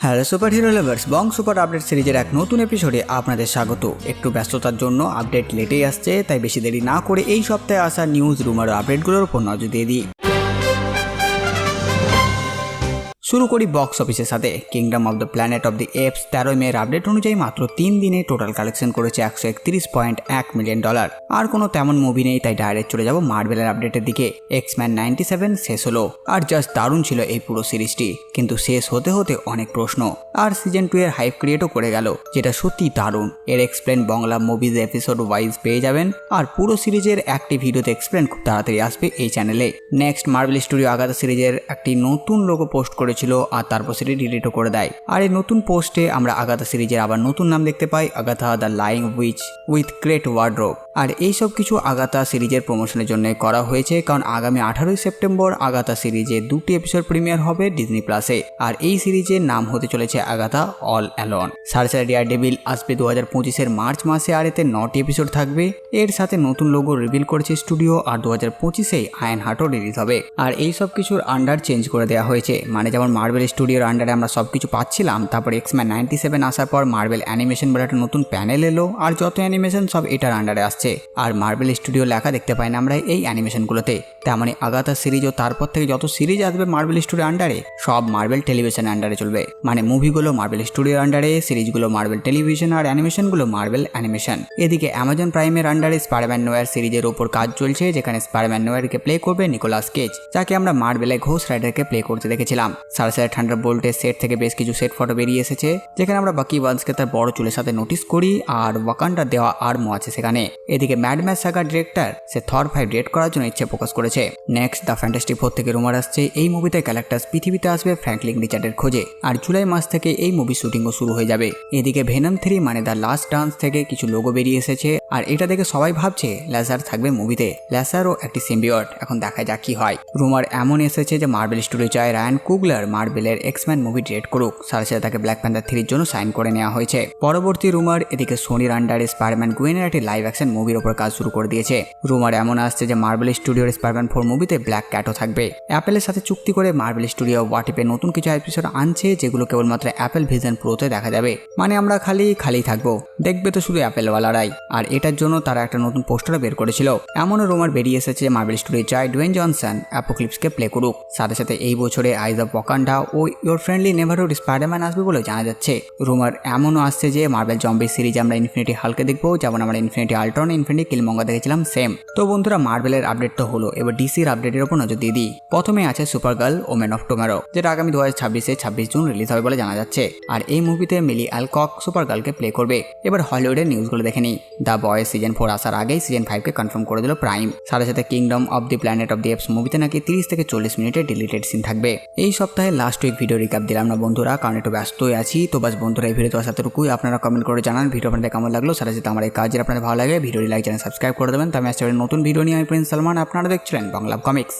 Hello super hero lovers, বং super update সিরিজের এক নতুন এপিসোডে আপনাদের স্বাগত। একটু ব্যস্ততার জন্য আপডেট লেটেই আসছে, তাই বেশি দেরি না করে এই সপ্তাহে আসা নিউজ রুমার ও আপডেটগুলোর উপর নজর দিয়ে দিই। শুরু করি বক্স অফিসের সাথে। Kingdom of the planet of the apps 13 মের আপডেট অনুযায়ী মাত্র 3 দিনে টোটাল কালেকশন করেছে $131.1 মিলিয়ন। আর কোনো তেমন মুভি নেই, তাই ডাইরেক্ট চলে যাব মার্ভেলের আপডেটের দিকে। এক্সম্যান 97 শেষ হলো, আর জাস্ট দারুণ ছিল এই পুরো সিরিজটি, কিন্তু শেষ হতে হতে অনেক প্রশ্ন। আর সিজন 2 এর হাইপ ক্রিয়েটও করে গেল, যেটা সত্যি দারুণ। এর explain Bangla movies episode wise পেয়ে যাবেন, আর পুরো সিরিজের একটি ভিডিওতে এক্সপ্লেন খুব তাড়াতাড়ি আসবে এই চ্যানেলে। নেক্সট, মার্ভেল স্টুডিও আগাথা সিরিজের একটি নতুন লোগো পোস্ট করেছিল, আর তারপর সেটি ডিলিটও করে দেয়। আর এই নতুন পোস্টে আমরা আগাথা সিরিজের আবার নতুন নাম দেখতে পাই, Agatha the lying witch with great wardrobe. আর এই সব কিছু আগাথা সিরিজের প্রমোশনের জন্য করা হয়েছে, কারণ আগামী 18 সেপ্টেম্বর আগাথা সিরিজের 2টি এপিসোড প্রিমিয়ার হবে ডিজনি প্লাসে। আর এই সিরিজের নাম হতে চলেছে আগাথা অল অ্যালন। সার্সারি ডেয়ারডেভিল আসবে 2025-এর মার্চ মাসে, আর এতে 9টি এপিসোড থাকবে। এর সাথে নতুন লোগো রিভিল করেছে স্টুডিও, আর 2025-এই আয়ন হার্টও রিলিজ হবে। আর এই সব কিছুর আন্ডার চেঞ্জ করে দেওয়া হয়েছে, মানে যেমন মার্ভেল স্টুডিওর আন্ডারে আমরা সবকিছু পাচ্ছিলাম, তারপর এক্সম্যান 97 আসার পর মার্ভেল অ্যানিমেশন বলে একটা নতুন প্যানেল এলো, আর যত অ্যানিমেশন সব এটার আন্ডারে আসছে। আর মার্ভেল স্টুডিও লেখা দেখতে পাই না আমরা এই অ্যানিমেশনগুলোতে। তেমনই আগাথা সিরিজ ও তারপর থেকে যত সিরিজ আসবে মার্ভেল স্টুডিও আন্ডারে, সব মার্ভেল টেলিভিশন আন্ডারে চলবে। মানে মুভিগুলো মার্ভেল স্টুডিওর আন্ডারে, সিরিজগুলো মার্ভেল টেলিভিশন, আর অ্যানিমেশনগুলো মার্ভেল অ্যানিমেশন। এদিকে অ্যামাজন প্রাইমের আন্ডারে স্পাইডারম্যান নোয়ার সিরিজের ওপর কাজ চলছে, যেখানে স্পাইডারম্যান নোয়ারকে প্লে করবে নিকোলাস কেজ, যাকে আমরা মার্ভেলে ঘোস্ট রাইডারকে প্লে করতে দেখেছিলাম। সার্সারি থান্ডারবোল্টের সেট থেকে বেশ কিছু সেট ফটো বেরিয়ে এসেছে, যেখানে আমরা বাকি বান্সকে তার বড় চুলের সাথে নোটিস করি, আর ওয়াকান্ডা দেওয়া আর্মও আছে সেখানে। এদিকে ম্যাড ম্যাক্স সাগার ডিরেক্টর সে থর 5 ডিরেক্ট করার জন্য ইচ্ছে প্রকাশ করেছে। নেক্সট, দ্য ফ্যান্টাস্টিক ফোর থেকে রুমার আসছে এই মুভিতে ক্যারেক্টার্স পৃথিবীতে আসবে ফ্র্যাঙ্কলিন রিচার্ডের খোঁজে, আর জুলাই মাস থেকে এই মুভি শুটিংও শুরু হয়ে যাবে। এদিকে ভেনম 3 মানে দ্য লাস্ট ডান্স থেকে কিছু লোগো বেরিয়ে এসেছে, আর এটা দেখে সবাই ভাবছে ল্যাসার থাকবে মুভিতে। ল্যাসারও একটি সিম্বিয়ট, এখন দেখা যাক কি হয়। রুমার এমন এসেছে যে মার্ভেল স্টুডিও চায় রায়ান কুগলার মার্ভেলের এক্সম্যান মুভি ডিরেক্ট করুক, সাথে সাথে তাকে ব্ল্যাক প্যান্থার 3-র জন্য সাইন করে নেওয়া হয়েছে। পরবর্তী রুমার, এদিকে সোনির আন্ডারে স্পাইডারম্যান গুয়েনের একটি লাইভ অ্যাকশন মুভির ওপর কাজ শুরু করে দিয়েছে। রুমার এমন আসছে যে মার্ভেল স্টুডিওর স্পাইডারম্যান 4 মুভিতে ব্ল্যাক ক্যাটও থাকবে। অ্যাপেলের সাথে চুক্তি করে মার্ভেল স্টুডিও ওয়াটিপে নতুন কিছু এপিসোড আনছে, যেগুলো কেবলমাত্র অ্যাপেল ভিশন প্রোতে দেখা যাবে। মানে আমরা খালি থাকবো, দেখবে তো শুধু অ্যাপেলওয়ালারাই। আর এটার জন্য তারা একটা নতুন পোস্টারও বের করেছিল। এমনও রুমার বেরিয়ে এসেছে যে মার্ভেল স্টুডিও চায় ডুয়েন জনসন অ্যাপোক্লিপসকে প্লে করুক। সাথে সাথে এই বছরে আইজ অফ ওয়াকান্ডা ও ইয়োর ফ্রেন্ডলি নেভারহুড স্পাইডারম্যান আসবে বলে জানা যাচ্ছে। রুমার এমনও আসছে যে মার্ভেল জম্বি সিরিজ আমরা ইনফিনিটি হালকে দেখবো, যেমন আমরা ইনফিনিটি আল্ট্রন, ইনফিনিটি কিলমঙ্গা দেখেছিলাম সেম। তো বন্ধুরা, মার্ভেলের আপডেট তো হলো, এবার ডিসির আপডেটের উপর নজর দিয়ে দিই। প্রথমে আছে super girl women of tomorrow, যেটা আগামী 2026-এ 26 জুন রিলিজ হবে বলে জানা যাচ্ছে। আর এই মুভিতে মিলি অ্যালকক সুপার গার্লকে প্লে করবে। এবার হলিউডের নিউজগুলো দেখে নিই। দ্য বয়েজ সিজন 4 আসার আগেই সিজন 5-কে কনফার্ম করে দিল প্রাইম। সাথে সাথে kingdom of the planet of the apps মুভিতে নাকি 30 থেকে 40 মিনিটের ডিলিটেড সিন থাকবে। এই সপ্তাহে লাস্ট উইক ভিডিও রিক্যাপ দিলাম না বন্ধুরা, কারণ একটু ব্যস্তই আছি। তো বাস বন্ধুরা, এই ভিডিও তো আসাতটুকুই। আপনারা কমেন্ট করে জানান ভিডিও আপনাদের কেমন লাগলো। সাথে সাথে আমার এই কাজের আপনাদের ভালো লাগে ভিডিওটি লাইক চ্যানেল সাবস্ক্রাইব করে দেবেন। তো আমি আসলে নতুন ভিডিও নিয়ে আমি প্রিন্স সালমান, আপনারা দেখছিলেন বাংলা কমিক্স।